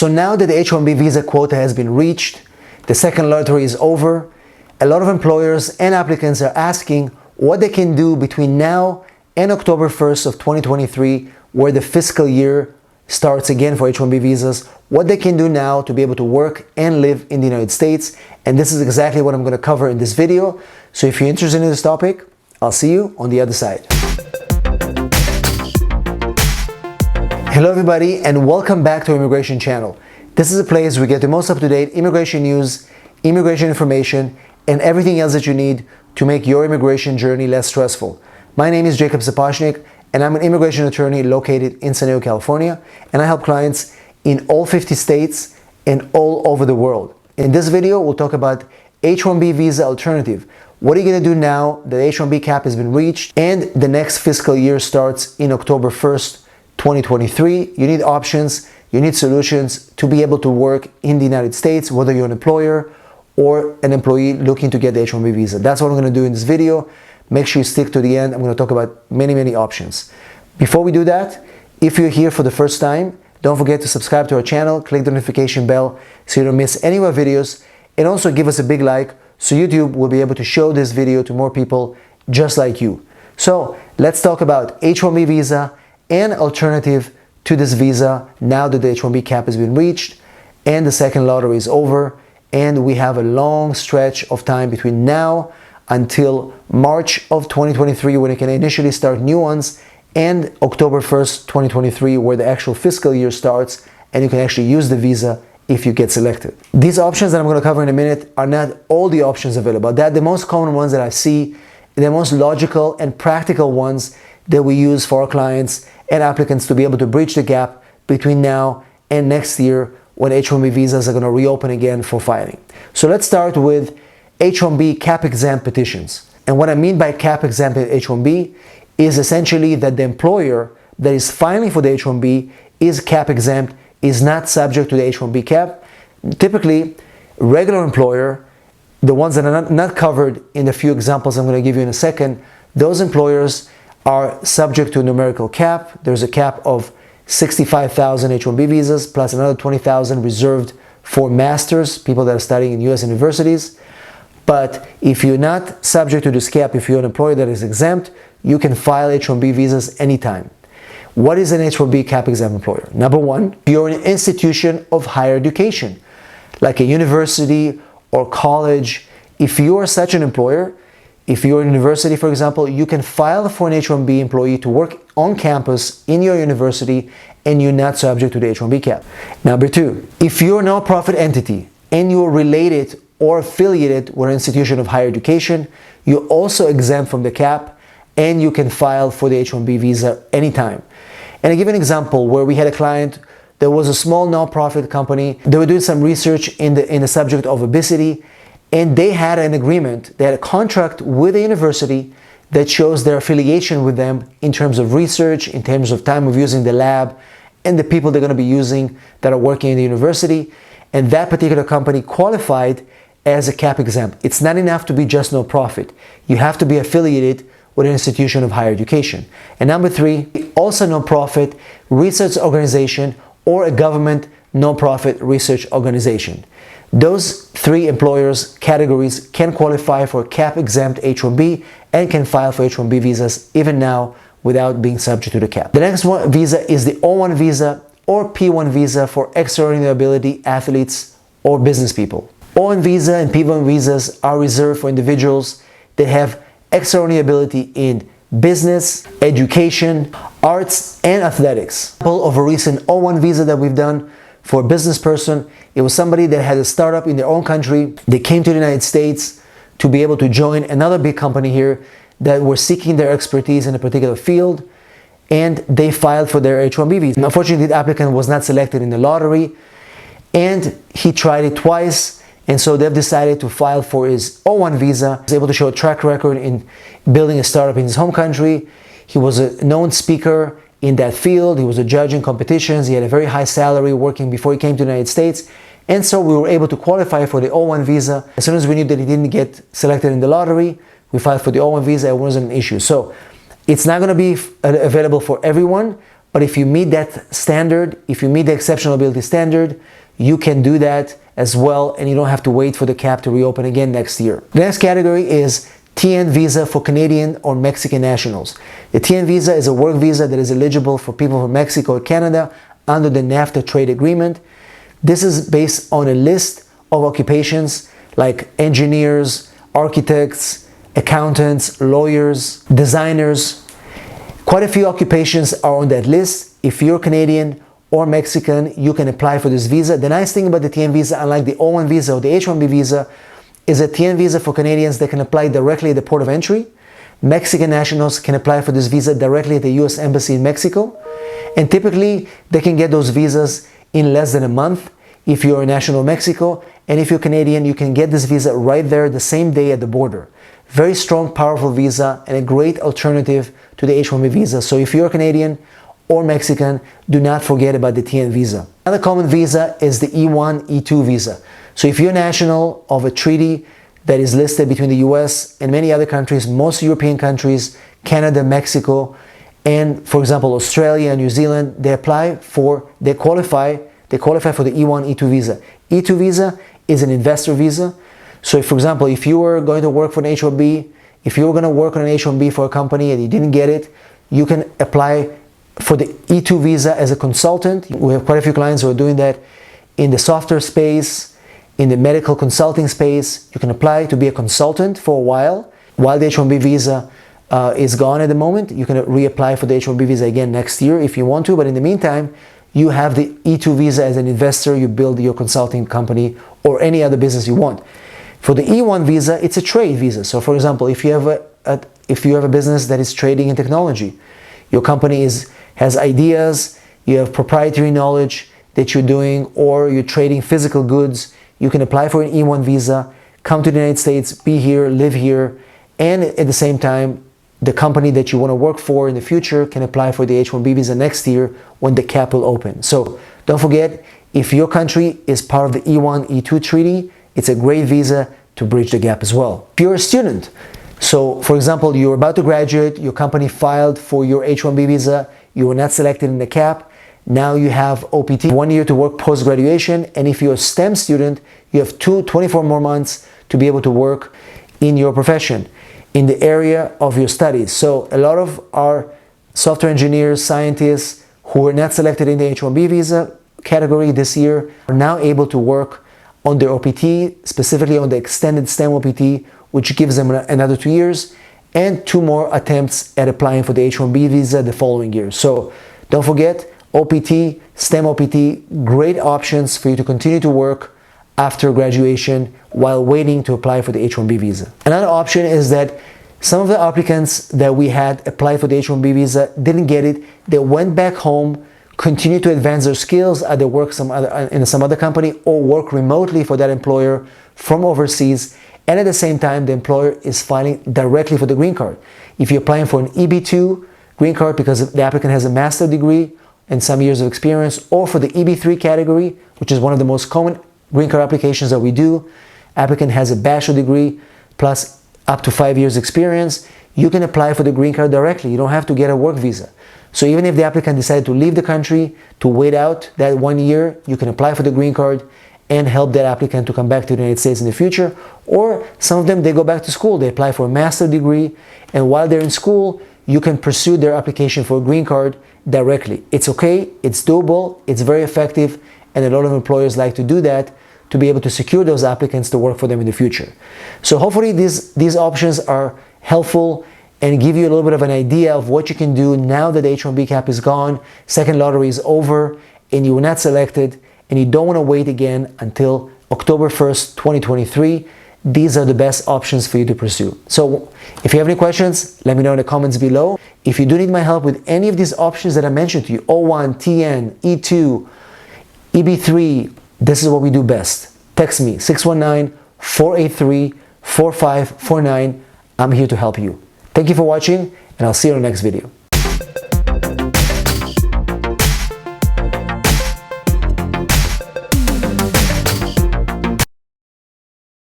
So now that the H-1B visa quota has been reached, the second lottery is over, a lot of employers and applicants are asking what they can do between now and October 1st of 2023, where the fiscal year starts again for H-1B visas, what they can do now to be able to work and live in the United States. And this is exactly what I'm going to cover in this video. So if you're interested in this topic, I'll see you on the other side. Hello everybody, and welcome back to our Immigration channel. This is a place where we get the most up-to-date immigration news, immigration information, and everything else that you need to make your immigration journey less stressful. My name is Jacob Sapochnick, and I'm an immigration attorney located in San Diego, California, and I help clients in all 50 states and all over the world. In this video, we'll talk about H-1B visa alternative. What are you going to do now that H-1B cap has been reached and the next fiscal year starts in October 1st, 2023? You need options, you need solutions to be able to work in the United States, whether you're an employer or an employee looking to get the H-1B visa. That's what I'm going to do in this video. Make sure you stick to the end. I'm going to talk about many options. Before we do that, if you're here for the first time, don't forget to subscribe to our channel, click the notification bell so you don't miss any of our videos, and also give us a big like so YouTube will be able to show this video to more people just like you. So let's talk about H-1B visa and alternative to this visa now that the H-1B cap has been reached and the second lottery is over, and we have a long stretch of time between now until March of 2023 when you can initially start new ones, and October 1st, 2023 where the actual fiscal year starts and you can actually use the visa if you get selected. These options that I'm going to cover in a minute are not all the options available. They're the most common ones that I see, the most logical and practical ones that we use for our clients and applicants to be able to bridge the gap between now and next year when H-1B visas are going to reopen again for filing. So let's start with H-1B cap-exempt petitions. And what I mean by cap-exempt H-1B is essentially that the employer that is filing for the H-1B is cap-exempt, is not subject to the H-1B cap. Typically, regular employer, the ones that are not covered in the few examples I'm going to give you in a second, those employers are subject to a numerical cap. There's a cap of 65,000 H-1B visas plus another 20,000 reserved for masters, people that are studying in US universities. But if you're not subject to this cap, if you're an employer that is exempt, you can file H-1B visas anytime. What is an H-1B cap-exempt employer? Number one, you're an institution of higher education, like a university or college. If you are such an employer, if you're a university, for example, you can file for an H-1B employee to work on campus in your university and you're not subject to the H-1B cap. Number two, if you're a nonprofit entity and you're related or affiliated with an institution of higher education, you're also exempt from the cap and you can file for the H-1B visa anytime. And I give an example where we had a client. There was a small nonprofit company. They were doing some research in the subject of obesity, and they had an agreement, they had a contract with the university that shows their affiliation with them in terms of research, in terms of time of using the lab, and the people they're going to be using that are working in the university. And that particular company qualified as a cap exempt. It's not enough to be just no profit. You have to be affiliated with an institution of higher education. And number three, also non-profit research organization or a government non-profit research organization. Those three employers categories can qualify for cap-exempt H-1B and can file for H-1B visas even now without being subject to the cap. The next one visa is the O-1 visa or P-1 visa for extraordinary ability athletes or business people. O-1 visa and P-1 visas are reserved for individuals that have extraordinary ability in business, education, arts, and athletics. Example of a recent O-1 visa that we've done for a business person, it was somebody that had a startup in their own country. They came to the United States to be able to join another big company here that were seeking their expertise in a particular field, and they filed for their H-1B visa. Unfortunately, the applicant was not selected in the lottery, and he tried it twice, and so they've decided to file for his O-1 visa. He was able to show a track record in building a startup in his home country. He was a known speaker in that field. He was a judge in competitions. He had a very high salary working before he came to the United States. And so we were able to qualify for the O-1 visa. As soon as we knew that he didn't get selected in the lottery, we filed for the O-1 visa. It wasn't an issue. So it's not going to be available for everyone, But if you meet that standard, if you meet the exceptional ability standard, you can do that as well, and you don't have to wait for the cap to reopen again next year. The next category is TN visa for Canadian or Mexican nationals. The TN visa is a work visa that is eligible for people from Mexico or Canada under the NAFTA trade agreement. This is based on a list of occupations like engineers, architects, accountants, lawyers, designers. Quite a few occupations are on that list. If you're Canadian or Mexican, you can apply for this visa. The nice thing about the TN visa, unlike the O1 visa or the H1B visa, is a TN visa for Canadians that can apply directly at the port of entry. Mexican nationals can apply for this visa directly at the US Embassy in Mexico. And typically, they can get those visas in less than a month if you're a national of Mexico. And if you're Canadian, you can get this visa right there the same day at the border. Very strong, powerful visa and a great alternative to the H-1B visa. So if you're Canadian or Mexican, do not forget about the TN visa. Another common visa is the E1, E2 visa. So if you're national of a treaty that is listed between the US and many other countries, most European countries, Canada, Mexico, and for example, Australia and New Zealand, they qualify for the E1, E2 visa. E2 visa is an investor visa. So if, for example, if you were going to work for an H-1B, if you were going to work on an H-1B for a company and you didn't get it, you can apply for the E2 visa as a consultant. We have quite a few clients who are doing that in the software space, in the medical consulting space. You can apply to be a consultant for a while the H-1B visa is gone at the moment. You can reapply for the H-1B visa again next year if you want to, but in the meantime, you have the E2 visa as an investor. You build your consulting company or any other business you want. For the E1 visa, it's a trade visa. So for example, if you have a business that is trading in technology, your company has ideas, you have proprietary knowledge that you're doing, or you're trading physical goods, you can apply for an E1 visa, come to the United States, be here, live here, and at the same time, the company that you want to work for in the future can apply for the H-1B visa next year when the cap will open. So don't forget, if your country is part of the E1, E2 treaty, it's a great visa to bridge the gap as well. If you're a student, so for example, you're about to graduate, your company filed for your H-1B visa, you were not selected in the cap, now you have OPT, 1 year to work post-graduation, and if you're a STEM student, you have 24 more months to be able to work in your profession, in the area of your studies. So a lot of our software engineers, scientists who were not selected in the H-1B visa category this year are now able to work on their OPT, specifically on the extended STEM OPT, which gives them another 2 years and 2 more attempts at applying for the H-1B visa the following year. So don't forget, OPT, STEM OPT, great options for you to continue to work after graduation while waiting to apply for the H-1B visa. Another option is that some of the applicants that we had applied for the H-1B visa didn't get it. They went back home, continued to advance their skills, either work in some other company or work remotely for that employer from overseas. And at the same time, the employer is filing directly for the green card. If you're applying for an EB2 green card because the applicant has a master's degree and some years of experience, or for the EB3 category, which is one of the most common green card applications that we do, applicant has a bachelor degree plus up to 5 years experience, you can apply for the green card directly. You don't have to get a work visa. So even if the applicant decided to leave the country, to wait out that 1 year, you can apply for the green card and help that applicant to come back to the United States in the future. Or some of them, they go back to school, they apply for a master's degree, and while they're in school, you can pursue their application for a green card directly. It's okay, it's doable, it's very effective, and a lot of employers like to do that to be able to secure those applicants to work for them in the future. So hopefully these options are helpful and give you a little bit of an idea of what you can do now that the H-1B cap is gone, second lottery is over, and you were not selected, and you don't want to wait again until October 1st, 2023. These are the best options for you to pursue. So if you have any questions, let me know in the comments below. If you do need my help with any of these options that I mentioned to you, O1, TN, E2, EB3, this is what we do best. Text me, 619-483-4549. I'm here to help you. Thank you for watching, and I'll see you in the next video.